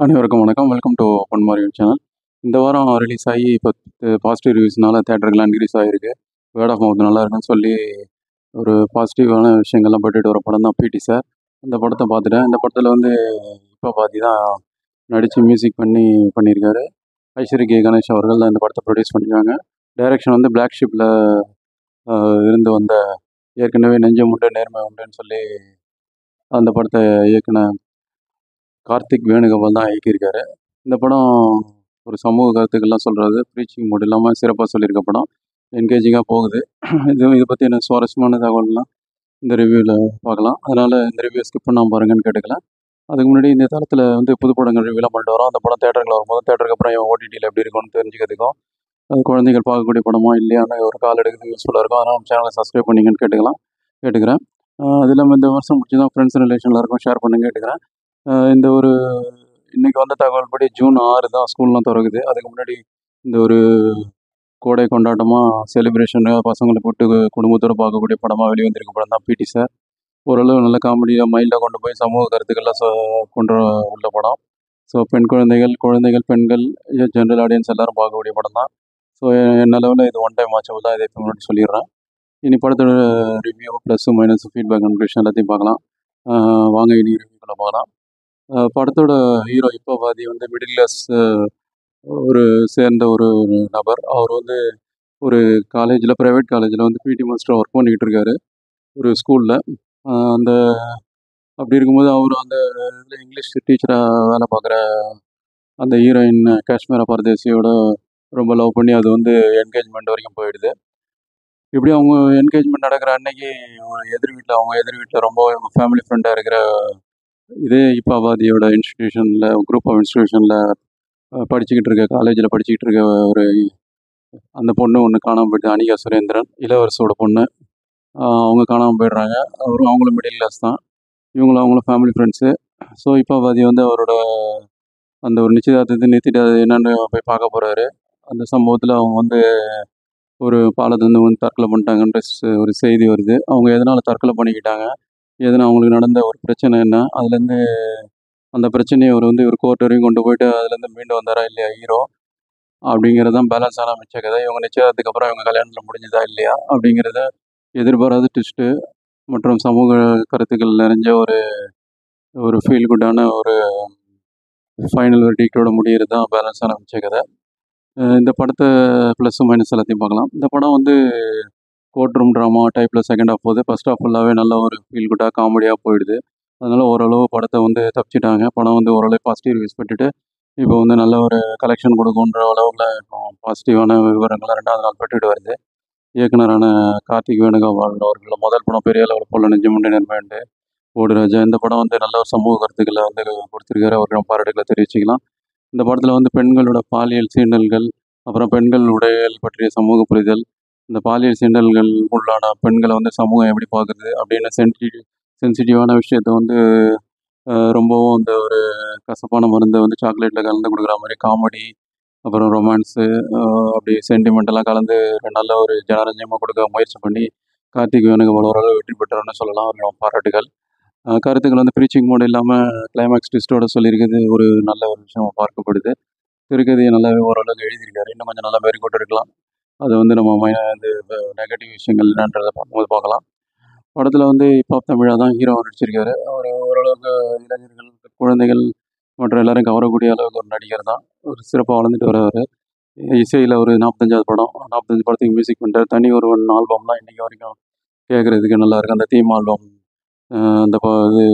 அனைவருக்கும் வணக்கம். Welcome to Ponmariyan channel. இந்த வாரம் ரிலீஸ் ஆகி இப்போ பாசிட்டிவ் ரிவ்யூஸ்னால தேட்டருக்குலாம் இன்க்ரீஸ் ஆகிருக்கு. வேர்ட் ஆஃப் மவுத் நல்லா இருக்குன்னு சொல்லி ஒரு பாசிட்டிவான விஷயங்கள்லாம் பட்டுட்டு வர படம் தான் பிடி சார். இந்த படத்தை பார்த்துட்டேன். இந்த படத்தில் வந்து இப்போ பாதி தான் நடித்து மியூசிக் பண்ணியிருக்காரு. ஐஸ்வரி கே கணேஷ் அவர்கள் தான் இந்த படத்தை ப்ரொடியூஸ் பண்ணியிருக்காங்க. டைரக்ஷன் வந்து பிளாக் ஷிப்பில் இருந்து வந்த ஏற்கனவே நெஞ்சம் உண்டு நேர்மை உண்டுன்னு சொல்லி அந்த படத்தை இயக்குன கார்த்திக் வேணுகோபால் தான் இயக்கியிருக்காரு. இந்த படம் ஒரு சமூக கருத்துக்கள்லாம் சொல்கிறது, ப்ரீச்சிங் மூட் இல்லாமல் சிறப்பாக சொல்லியிருக்க படம். என்கேஜிங்காக போகுது. இதை பற்றி என்ன சுவாரஸ்யமான தகவல்லாம் இந்த ரிவ்யூவில் பார்க்கலாம். அதனால் இந்த ரிவ்யூ ஸ்கிப் பண்ணாமல் பாருங்கன்னு கேட்டுக்கலாம். அதுக்கு முன்னாடி இந்த தளத்தில் வந்து புது படங்கள் ரிவ்யூலாம் பண்ணிட்டு வரோம். அந்த படம் தேட்டருக்குள்ள வரும்போது தேட்டருக்கு அப்புறம் ஓடிடியில் எப்படி இருக்கும்னு தெரிஞ்சுக்கிறதுக்கும், அது குழந்தைகள் பார்க்கக்கூடிய படமா இல்லையான்னு ஒரு கால் எடுக்கிறது யூஸ்ஃபுல்லாக இருக்கும். அதனால் நம்ம சேனலை சப்ஸ்கிரைப் பண்ணிங்கன்னு கேட்டுக்கிறேன். அது இல்லாமல் இந்த வருஷம் முடிச்சு தான் ஃப்ரெண்ட்ஸ் ரிலேஷனில் இருக்கும் ஷேர் பண்ணுங்க கேட்டுக்கிறேன். இந்த ஒரு இன்னைக்கு வந்த தகவல் படி ஜூன் 6 தான் ஸ்கூல்லாம் திறக்குது. அதுக்கு முன்னாடி இந்த ஒரு கோடை கொண்டாட்டமாக செலிப்ரேஷனு பசங்களை கூப்பிட்டு குடும்பத்தோடு பார்க்கக்கூடிய படமாக வெளிவந்திருக்க படம் தான் பிடி சார். ஓரளவு நல்ல காமெடியாக மைல்டாக கொண்டு போய் சமூக கருத்துக்கள்லாம் கொண்டு உள்ள படம். ஸோ பெண் குழந்தைகள் பெண்கள் ஜென்ரல் ஆடியன்ஸ் எல்லோரும் பார்க்கக்கூடிய படம் தான். ஸோ என்ன லெவலில் இது ஒன் டைம் வாட்சபிள் தான். இதை இப்போ முன்னாடி சொல்லிடுறேன். இனி படத்தோட review plus minus feedback conclusion எல்லாத்தையும் பார்க்கலாம். வாங்க இனி ரிவ்யூக்குள்ளே பார்க்கலாம். படத்தோட ஹீரோ இப்போ பாதி வந்து மிடில் கிளாஸ் ஒரு சேர்ந்த ஒரு நபர். அவர் வந்து ஒரு ப்ரைவேட் காலேஜில் வந்து பிடி மாஸ்டராக ஒர்க் பண்ணிக்கிட்டு இருக்காரு ஒரு ஸ்கூலில். அந்த அப்படி இருக்கும்போது அவர் அந்த இதில் இங்கிலீஷ் டீச்சராக வேலை பார்க்குற அந்த ஹீரோயின் காஷ்மீரா பரதேசியோட ரொம்ப லவ் பண்ணி அது வந்து என்கேஜ்மெண்ட் வரைக்கும் போயிடுது. இப்படி அவங்க என்கேஜ்மெண்ட் நடக்கிற அன்னைக்கு அவங்க எதிர் வீட்டில் ரொம்ப ஃபேமிலி ஃப்ரெண்டாக இருக்கிற இதே இப்பாபாதியோட இன்ஸ்டிடியூஷனில் குரூப் ஆஃப் இன்ஸ்டிடியூஷனில் காலேஜில் படிச்சுக்கிட்டு இருக்க ஒரு அந்த பொண்ணு ஒன்று காணாமல் போயிடுது. அனிகா சுரேந்திரன், இளவரசோட பொண்ணு. அவங்க காணாமல் போயிடுறாங்க. அவங்களும் மிடில் கிளாஸ் தான். அவங்களும் ஃபேமிலி ஃப்ரெண்ட்ஸு. ஸோ இப்பாபாதி வந்து அவரோட அந்த ஒரு நிச்சயதார்த்தத்தை நிறுத்திட்டு அது என்னென்னு போய் பார்க்க போகிறாரு. அந்த சம்பவத்தில் அவங்க வந்து ஒரு பாலத்துலேருந்து வந்து தற்கொலை பண்ணிட்டாங்கன்ற ஒரு செய்தி வருது. அவங்க எதனால் தற்கொலை பண்ணிக்கிட்டாங்க, எதனால் அவங்களுக்கு நடந்த ஒரு பிரச்சனை என்ன, அதுலேருந்து அந்த பிரச்சனையை அவர் வந்து ஒரு கோர்ட் வரையும் கொண்டு போயிட்டு அதுலேருந்து மீண்டு வந்தாரா இல்லையா ஹீரோ, அப்படிங்கிறது தான் பேலன்ஸான மிச்ச கதை. இவங்க நிச்சயத்துக்கு அப்புறம் இவங்க கல்யாணத்தில் முடிஞ்சதா இல்லையா அப்படிங்கிறத எதிர்பாராத ட்விஸ்ட்டு மற்றும் சமூக கருத்துக்கள் நிறைஞ்ச ஒரு ஃபீல் குட்டான ஒரு ஃபைனல் வெர்டிக்டோட முடிகிறது தான் பேலன்ஸான மிச்ச கதை. இந்த படத்தை ப்ளஸ்ஸு மைனஸ் எல்லாத்தையும் பார்க்கலாம். இந்த படம் வந்து கோர்ட் ரூம் ட்ராமா டைப்பில் செகண்ட் ஹாஃப் போகுது. ஃபஸ்ட் ஹாஃப் ஃபுல்லாகவே நல்ல ஒரு ஃபீல் குட்டாக காமெடியாக போயிடுது. அதனால் ஓரளவு படத்தை வந்து தப்பிச்சிட்டாங்க. படம் வந்து ஓரளவு பாசிட்டிவ் ரிவ்யூஸ் பெற்றுட்டு இப்போ வந்து நல்ல ஒரு கலெக்ஷன் கொடுக்குன்ற அளவில் இப்போ பாசிட்டிவான விவரங்களை 2வது நாள் பெற்றுட்டு வருது. இயக்குனரான கார்த்திக் வேணுகோபால் அவர்கள் முதல் படம் பெரிய அளவில் போல நெஞ்சமுண்டு நேர்மையுண்டு ஓடுராஜா. இந்த படம் வந்து நல்ல ஒரு சமூக கருத்துக்களை வந்து கொடுத்துருக்காரு. அவருக்கு பாராட்டுகளை தெரிவிச்சுக்கலாம். இந்த படத்தில் வந்து பெண்களோட பாலியல் சீண்டல்கள், அப்புறம் பெண்கள் உடைகள் பற்றிய சமூக புரிதல், இந்த பாலியல் சீண்டல்கள் உள்ளான பெண்களை வந்து சமூகம் எப்படி பார்க்குறது அப்படின்னு சென்சிட்டிவான விஷயத்த வந்து ரொம்பவும் அந்த ஒரு கசப்பான மருந்தை வந்து சாக்லேட்டில் கலந்து கொடுக்குற மாதிரி காமெடி, அப்புறம் ரொமான்ஸு, அப்படி சென்டிமெண்டெல்லாம் கலந்து நல்ல ஒரு ஜனரஞ்சமாக கொடுக்க முயற்சி பண்ணி கார்த்திக் வேணுகோபால் ஓரளவு வெற்றி பெற்றார்னு சொல்லலாம். அவர்கள் பாராட்டுகள். கருத்துக்கள் வந்து ப்ரீச்சிங் மோட் இல்லாமல் கிளைமேக்ஸ் ட்விஸ்ட்டோட சொல்லியிருக்கிறது ஒரு நல்ல ஒரு விஷயம் பார்க்கப்படுது. திரைக்கதையை நல்லாவே ஓரளவுக்கு எழுதியிருக்காரு. இன்னும் கொஞ்சம் நல்லா மெருகூட்ட இருக்கலாம். அது வந்து நம்ம இந்த நெகட்டிவ் விஷயங்கள் என்னன்றதை பார்க்கும்போது பார்க்கலாம். படத்தில் வந்து ஹிப்ஹாப் தமிழா தான் ஹீரோ நடிச்சிருக்காரு. அவர் ஓரளவுக்கு இளைஞர்கள், குழந்தைகள் மற்றும் எல்லாரையும் கவரக்கூடிய அளவுக்கு ஒரு நடிகர் தான். ஒரு சிறப்பாக வளர்ந்துட்டு வர்றவர். இசையில் ஒரு 45வது படம். 45 படத்துக்கு மியூசிக் பண்ணிட்டார். தனி ஒருவன் ஆல்பம்லாம் இன்றைக்கி வரைக்கும் கேட்குறதுக்கு நல்லாயிருக்கு. அந்த தீம் ஆல்பம், அந்த இது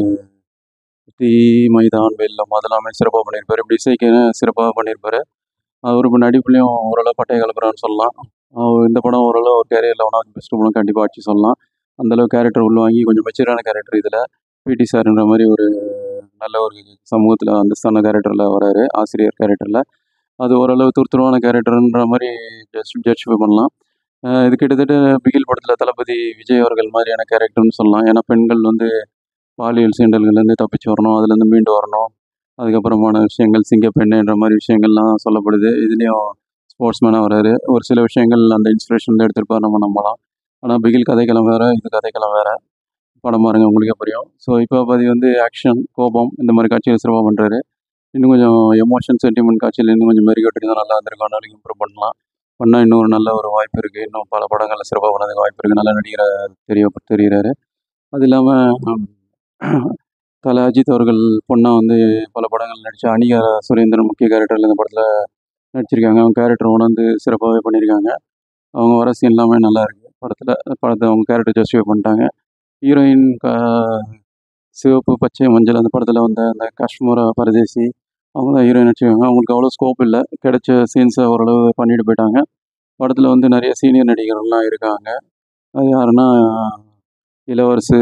தீமைதான் வெல்லம், அதெல்லாமே சிறப்பாக பண்ணியிருப்பார். இப்படி இசைக்குன்னு சிறப்பாக பண்ணியிருப்பார். அவர் இப்போ நடிப்புலேயும் ஓரளவு பட்டைய கலப்புறான்னு சொல்லலாம். இந்த படம் ஓரளவு ஒரு கேரியரில் ஒன்றாவது பெஸ்ட் படம் கண்டிப்பாக ஆட்சி சொல்லலாம். அந்தளவு கேரக்டர் உள்வாங்கி கொஞ்சம் மெச்சூரான கேரக்டர் இதில் பிடி சார்ன்ற மாதிரி ஒரு நல்ல ஒரு சமூகத்தில் அந்தஸ்தான கேரக்டரில் வராரு, ஆசிரியர் கேரக்டரில். அது ஓரளவு துருதுருவான கேரக்டர்ன்ற மாதிரி ஜட்ஜ் பண்ணலாம். இது கிட்டத்தட்ட பிகில் படத்தில் தளபதி விஜய் அவர்கள் மாதிரியான கேரக்டர்னு சொல்லலாம். ஏன்னா பெண்கள் வந்து பாலியல் சீண்டல்கள்லேருந்து தப்பிச்சு வரணும், அதுலேருந்து மீண்டு வரணும், அதுக்கப்புறமான விஷயங்கள் சிங்கப்பெண்ணுன்ற மாதிரி விஷயங்கள்லாம் சொல்லப்படுது. இதுலேயும் ஸ்போர்ட்ஸ்மேனாக வராரு. ஒரு சில விஷயங்கள் அந்த இன்ஸ்பிரேஷனில் எடுத்திருப்பார், நம்ம நம்பலாம். ஆனால் பிகில் கதைக்களம் வேறு, இது கதைக்களம் வேறு. படம் பாருங்க உங்களுக்கே புரியும். ஸோ இப்போ பாதி வந்து ஆக்ஷன், கோபம் இந்த மாதிரி காட்சிகள் சிறப்பாக பண்ணுறாரு. இன்னும் கொஞ்சம் எமோஷன், சென்டிமெண்ட் காட்சியில இன்னும் கொஞ்சம் மெருகேற்றிருந்தா நல்லா இருந்திருக்கும். அதனால இம்ப்ரூவ் பண்ணலாம். பண்ணா இன்னும் ஒரு நல்ல ஒரு வாய்ப்பு இருக்கு. இன்னும் பல படங்கள்ல சிறப்பா பண்ணதுக்கு வாய்ப்பு இருக்கு. நல்ல நடிகரா தெரிகிறாரு. அது இல்லாம தல அஜித் அவர்கள் பொண்ணா வந்து பல படங்கள் நடிச்ச அனிகா சுரேந்திரன் முக்கிய கேரக்டர்ல இந்த படத்துல நடிச்சிருக்காங்க. அவங்க கேரக்டர் உணர்ந்து சிறப்பாவே பண்ணியிருக்காங்க. அவங்க வர சீன் எல்லாமே நல்லா இருக்கு படத்துல. படத்த அவங்க கேரக்டர் ஜஸ்டிஃபை பண்ணிட்டாங்க. ஹீரோயின் சிவப்பு, பச்சை, மஞ்சள் அந்த படத்துல வந்த அந்த காஷ்மீரா பரதேசி அவங்க தான் ஹீரோயின் நடிச்சிருக்காங்க. அவங்களுக்கு அவ்வளோ ஸ்கோப் இல்ல. கிடைச்ச சீன்ஸை ஓரளவு பண்ணிட்டு போயிட்டாங்க. படத்துல வந்து நிறைய சீனியர் நடிகர்கள்லாம் இருக்காங்க. அது யாருன்னா இளவரசு,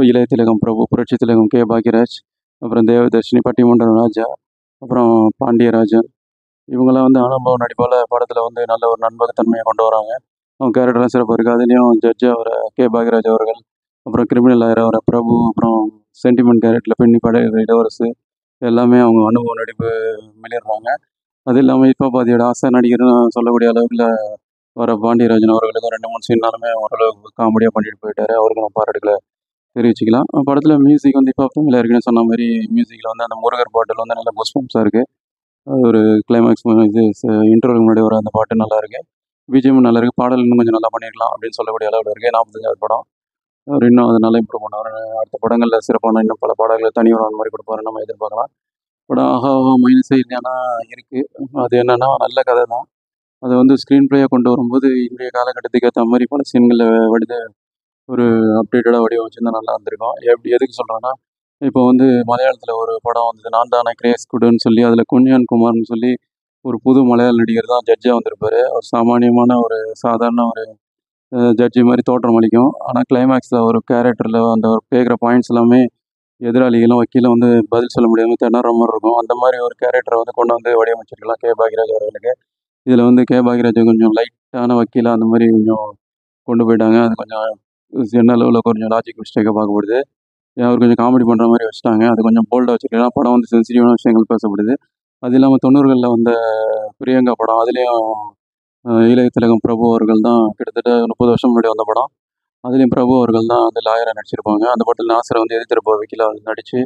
இளைய திலகம் பிரபு, புரட்சி திலகம் கே. பாக்யராஜ், அப்புறம் தேவதர்ஷினி, பட்டிமன்றம் ராஜா, அப்புறம் பாண்டியராஜன் இவங்கெல்லாம் வந்து அனுபவ நடிப்பால் படத்தில் வந்து நல்ல ஒரு நண்பகத்தன்மையை கொண்டு வராங்க. அவங்க கேரக்டர்லாம் சிறப்பாக இருக்குது. அதுலேயும் ஜட்ஜ் அவரை கே. பாக்யராஜ் அவர்கள், அப்புறம் கிரிமினல் லாயர் அவரை பிரபு, அப்புறம் சென்டிமெண்ட் கேரக்டரில் பெண்ணி படை இளவரசு எல்லாமே அவங்க அனுபவ நடிப்பு மிளிர்றாங்க. அது இல்லாமல் இப்போ பாதியோட ஆசை நடிகர்னு சொல்லக்கூடிய அளவில் வர பாண்டியராஜன் அவர்களுக்கும் 2-3 சீன்னாலுமே ஓரளவுக்கு காமெடியாக பண்ணிட்டு போயிட்டாரு. அவருக்கு நம்ம பாராட்டுகளை தெரிவிச்சுக்கலாம். படத்தில் மியூசிக் வந்து இப்போ தமிழில் இருக்குன்னு சொன்ன மாதிரி மியூசிக்கில் வந்து அந்த முருகர் பாட்டில் வந்து நல்ல குஸ்பம்ஸாக இருக்குது. அது ஒரு கிளைமேக்ஸ் இது இன்டர்வலுக்கு முன்னாடி வர அந்த பாட்டு நல்லா இருக்கு. பிஜிஎம் நல்லா இருக்கு. பாடல் இன்னும் கொஞ்சம் நல்லா பண்ணியிருக்கலாம் அப்படின்னு சொல்லக்கூடிய அளவில் இருக்கு. 45வது படம். அவர் இன்னும் அது நல்லா இம்ப்ரூவ் பண்ணுவார். அடுத்த படங்களில் சிறப்பான இன்னும் பல பாடல்களை தனி ஒரு மாதிரி கொடுப்பாரு நம்ம எதிர்பார்க்கலாம். படம் ஆஹா மைனஸே இல்லையானா இருக்கு. அது என்னன்னா நல்ல கதை தான். அதை வந்து ஸ்க்ரீன் பிளேயை கொண்டு வரும்போது இன்றைய காலகட்டத்துக்கு ஏற்ற மாதிரி பல சீன்களில் வடித ஒரு அப்டேட்டடாக வடிவமைச்சிருந்தா நல்லா இருந்திருக்கும். எதுக்கு சொல்கிறேன்னா இப்போ வந்து மலையாளத்தில் ஒரு படம் வந்தது நான் தானே கிரேஸ் குடுன்னு சொல்லி அதில் குஞ்ஞான் குமார்னு சொல்லி ஒரு புது மலையாள நடிகர் தான் ஜட்ஜாக வந்திருப்பார். ஒரு சாமானியமான ஒரு சாதாரண ஒரு ஜட்ஜி மாதிரி தோற்றம் அளிக்கும். ஆனால் கிளைமேக்ஸில் ஒரு கேரக்டரில் அந்த ஒரு கேட்குற பாயிண்ட்ஸ் எல்லாமே எதிராளிகளும் வக்கீலும் வந்து பதில் சொல்ல முடியாமல் திணற மாதிரி இருக்கும். அந்த மாதிரி ஒரு கேரக்டரை வந்து கொண்டு வந்து வடிவமைச்சிருக்கலாம் கே. பாக்யராஜ் அவர்களுக்கு. இதில் வந்து கே. பாக்யராஜ் கொஞ்சம் லைட்டான வக்கீலாக அந்த மாதிரி கொஞ்சம் கொண்டு போயிட்டாங்க. அது கொஞ்சம் என்ன லெவலில் கொஞ்சம் லாஜிக் மிஸ்டேக்காக பார்க்கப்படுது. அவர் கொஞ்சம் காமெடி பண்ணுற மாதிரி வச்சுட்டாங்க. அது கொஞ்சம் போல்டாக வச்சுருக்கலாம். படம் வந்து சென்சிட்டிவான விஷயங்கள் பேசப்படுது. அது இல்லாமல் 90களில் வந்த பிரியங்கா படம் அதுலேயும் இளைய திலகம் பிரபு அவர்கள் தான் கிட்டத்தட்ட 30 வருஷம் முன்னாடி வந்த படம். அதுலேயும் பிரபு அவர்கள் தான் அந்த லாயராக நடிச்சிருப்பாங்க. அந்த படத்தில் நாசரை வந்து எதிர்த்திருப்ப வக்கீலாக நடித்து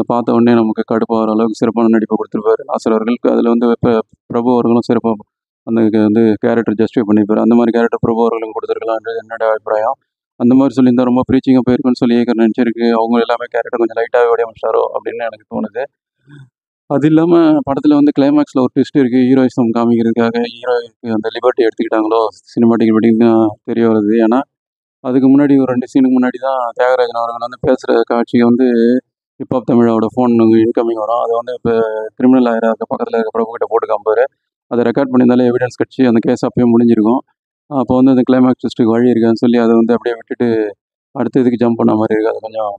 பார்த்த உடனே நமக்கு கடுப்பாகிற அளவுக்கு சிறப்பான நடிப்பை கொடுத்துருப்பாரு நாசர் அவர்களுக்கு. அதில் வந்து இப்போ பிரபு அவர்களும் சிறப்பாக அந்த வந்து கேரக்டர் ஜஸ்டிஃபை பண்ணியிருப்பார். அந்த மாதிரி கேரக்டர் பிரபு அவர்களும் கொடுத்துருக்கலான்றது என்னோட அபிப்பிராயம். அந்த மாதிரி சொல்லியிருந்தா ரொம்ப ப்ரீச்சிங்காக போயிருக்குன்னு சொல்லி ஏற்கனவே நினச்சிருக்கு. அவங்க எல்லாமே கேரக்டர் கொஞ்சம் லைட்டாகவே வடிவமைச்சாரோ அப்படின்னு எனக்கு தோணுது. அது இல்லாமல் படத்தில் வந்து கிளைமேக்ஸில் ஒரு ட்விஸ்ட் இருக்குது. ஹீரோயிசம் காமிக்கிறதுக்காக ஹீரோய்க்கு அந்த லிபர்ட்டி எடுத்துக்கிட்டாங்களோ சினிமாட்டிக் லிபர்ட்டின்னு தெரிய வருது. ஏன்னா அதுக்கு முன்னாடி ஒரு 2 சீனுக்கு முன்னாடி தான் தியாகராஜன் அவர்கள் வந்து பேசுகிற காட்சியை வந்து ஹிப்ஹாப் தமிழோட ஃபோன் இன்கமிங் வரும். அதை வந்து இப்போ கிரிமினல் லாயராக இருக்க பக்கத்தில் இருக்க பிரபு கிட்ட போட்டு காமிப்பார். அதை ரெக்கார்ட் பண்ணியிருந்தாலே எவிடன்ஸ் கிடச்சி அந்த கேஸ் அப்பயும் முடிஞ்சிருக்கும். அப்போ வந்து அந்த கிளைமேக்ஸ் ட்விஸ்ட்டுக்கு வழி இருக்கான்னு சொல்லி அதை வந்து அப்படியே விட்டுட்டு அடுத்த இதுக்கு ஜம்ப் பண்ண மாதிரி இருக்குது. அதை கொஞ்சம்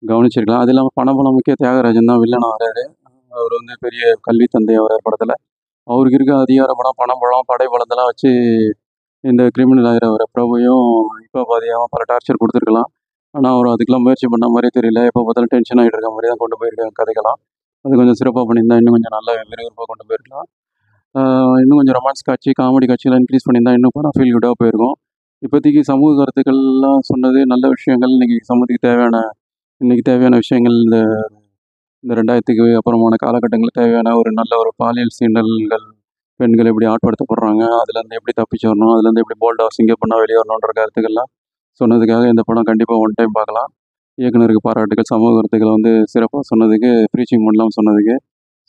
கவனிச்சிருக்கலாம். அது இல்லாமல் பணபலம் முக்கிய தியாகராஜன் தான் வில்லனாக வராரு. அவர் வந்து பெரிய கல்வி தந்தை வரார் படத்தில். அவருக்கு இருக்க அதிகார படம் பணபலம் படைபலத்தெல்லாம் வச்சு இந்த கிரிமினல் ஆகிற வர பிரபுவையும் இப்போ பாதியாமல் பல டார்ச்சர் கொடுத்துருக்கலாம். ஆனால் அவர் அதுக்கெல்லாம் முயற்சி பண்ண மாதிரியே தெரியல. எப்போ பார்த்தாலும் டென்ஷன் ஆகிட்டு இருக்க மாதிரி தான் கொண்டு போயிருக்காங்க கதைகளாம். அது கொஞ்சம் சிறப்பாக பண்ணியிருந்தா இன்னும் கொஞ்சம் நல்லா விறுவிறுப்பாக கொண்டு போயிருக்கலாம். இன்னும் கொஞ்சம் ரொமான்ஸ் காட்சி காமெடி காட்சியெல்லாம் இன்க்ரீஸ் பண்ணியிருந்தா இன்னும் படம் ஃபீல் குட்டாக போயிருக்கும். இப்போதைக்கு சமூக கருத்துக்கள்லாம் சொன்னது நல்ல விஷயங்கள். இன்றைக்கி தேவையான விஷயங்கள் இந்த 2000க்கு அப்புறமான காலகட்டங்களில் தேவையான ஒரு நல்ல ஒரு பாலியல் சீண்டல்கள், பெண்கள் எப்படி ஆட்படுத்தப்படுறாங்க, அதுலேருந்து எப்படி தப்பிச்சு வரணும், அதுலேருந்து எப்படி போல்டாக சிங்கப் பண்ணால் வெளியே வரணுன்ற கருத்துக்கள்லாம் சொன்னதுக்காக இந்த படம் கண்டிப்பாக ஒன் டைம் பார்க்கலாம். இயக்குனருக்கு பாராட்டுகள். சமூக கருத்துக்களை வந்து சிறப்பாக சொன்னதுக்கு, ப்ரீச்சிங் பண்ணலாம் சொன்னதுக்கு.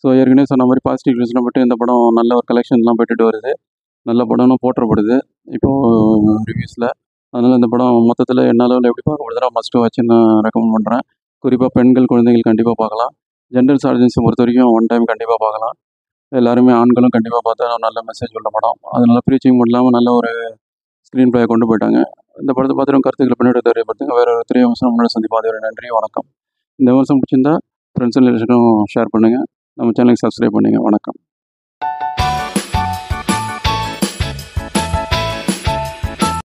ஸோ ஏற்கனவே சொன்ன மாதிரி பாசிட்டிவ் ரிவ்யூஸ்லாம் பட்டு இந்த படம் நல்ல ஒரு கலெக்ஷன்லாம் பெற்றுட்டு வருது. நல்ல படம்னு போற்றப்படுது இப்போது ரிவ்யூஸில். அதனால் இந்த படம் மொத்தத்தில் என்ன அளவில் எப்படி பார்க்கப்படுதுன்னா மஸ்ட் வாட்ச்னு நான் ரெக்கமெண்ட் பண்ணுறேன். குறிப்பாக பெண்கள், குழந்தைகள் கண்டிப்பாக பார்க்கலாம். ஜென்ரல் ஆடியன்ஸை பொறுத்த வரைக்கும் ஒன் டைம் கண்டிப்பாக பார்க்கலாம். எல்லாருமே ஆண்களும் கண்டிப்பாக பார்த்தா நல்ல மெசேஜ் உள்ள படம். அதனால் ப்ரீச்சிங் இல்லாமல் நல்ல ஒரு ஸ்க்ரீன் பிளேயை கொண்டு போயிட்டாங்க. இந்த படத்தை பார்த்துட்டு கருத்துக்களை பின்னாடி தெரியப்படுத்துங்க. வேறு ஒரு 3 விமர்சனம் முன்னாடி சந்திப்போம். அது ஒரு நன்றி, வணக்கம். இந்த விமர்சனம் பிடிச்சிருந்தா ஃப்ரெண்ட்ஸ் ரிலேஷனும் ஷேர் பண்ணுங்கள். நம்ம சேனலுக்கு சப்ஸ்கிரைப் பண்ணுங்கள். வணக்கம்.